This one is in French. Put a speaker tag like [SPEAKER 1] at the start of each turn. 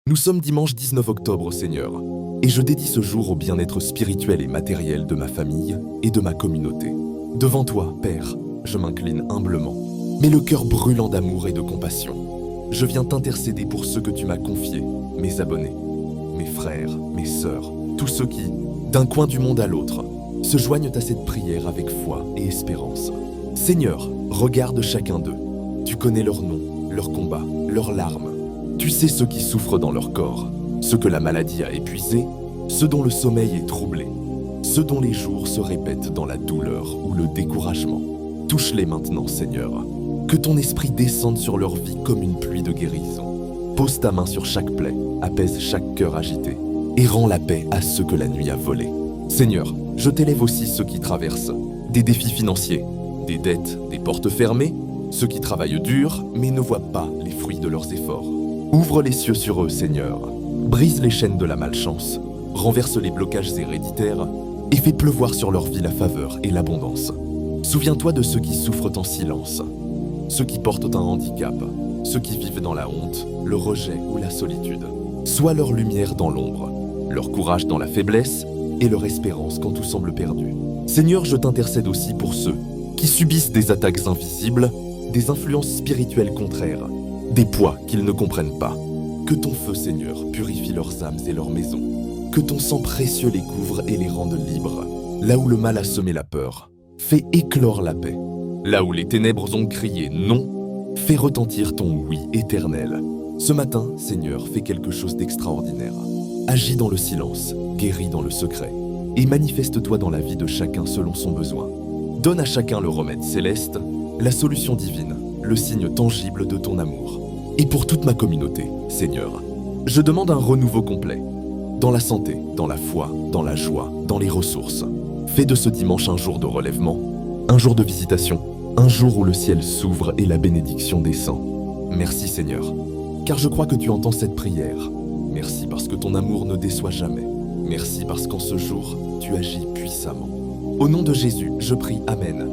[SPEAKER 1] Nous sommes dimanche 19 octobre, Seigneur, et je dédie ce jour au bien-être spirituel et matériel de ma famille et de ma communauté. Devant toi, Père, je m'incline humblement, mais le cœur brûlant d'amour et de compassion. Je viens t'intercéder pour ceux que tu m'as confiés, mes abonnés, mes frères, mes sœurs, tous ceux qui, d'un coin du monde à l'autre, se joignent à cette prière avec foi et espérance. Seigneur, regarde chacun d'eux. Tu connais leurs noms, leurs combats, leurs larmes. Tu sais ceux qui souffrent dans leur corps, ceux que la maladie a épuisés, ceux dont le sommeil est troublé, ceux dont les jours se répètent dans la douleur ou le découragement. Touche-les maintenant, Seigneur. Que ton esprit descende sur leur vie comme une pluie de guérison. Pose ta main sur chaque plaie, apaise chaque cœur agité, et rends la paix à ceux que la nuit a volés. Seigneur, je t'élève aussi ceux qui traversent des défis financiers, des dettes, des portes fermées, ceux qui travaillent dur mais ne voient pas les fruits de leurs efforts. Ouvre les cieux sur eux, Seigneur. Brise les chaînes de la malchance, renverse les blocages héréditaires et fais pleuvoir sur leur vie la faveur et l'abondance. Souviens-toi de ceux qui souffrent en silence, ceux qui portent un handicap, ceux qui vivent dans la honte, le rejet ou la solitude. Sois leur lumière dans l'ombre, leur courage dans la faiblesse et leur espérance quand tout semble perdu. Seigneur, je t'intercède aussi pour ceux qui subissent des attaques invisibles, des influences spirituelles contraires, des poids qu'ils ne comprennent pas. Que ton feu, Seigneur, purifie leurs âmes et leurs maisons. Que ton sang précieux les couvre et les rende libres. Là où le mal a semé la peur, fais éclore la paix. Là où les ténèbres ont crié non, fais retentir ton oui éternel. Ce matin, Seigneur, fais quelque chose d'extraordinaire. Agis dans le silence, guéris dans le secret, et manifeste-toi dans la vie de chacun selon son besoin. Donne à chacun le remède céleste, la solution divine, le signe tangible de ton amour. Et pour toute ma communauté, Seigneur, je demande un renouveau complet, dans la santé, dans la foi, dans la joie, dans les ressources. Fais de ce dimanche un jour de relèvement, un jour de visitation, un jour où le ciel s'ouvre et la bénédiction descend. Merci Seigneur, car je crois que tu entends cette prière. Merci parce que ton amour ne déçoit jamais. Merci parce qu'en ce jour, tu agis puissamment. Au nom de Jésus, je prie Amen.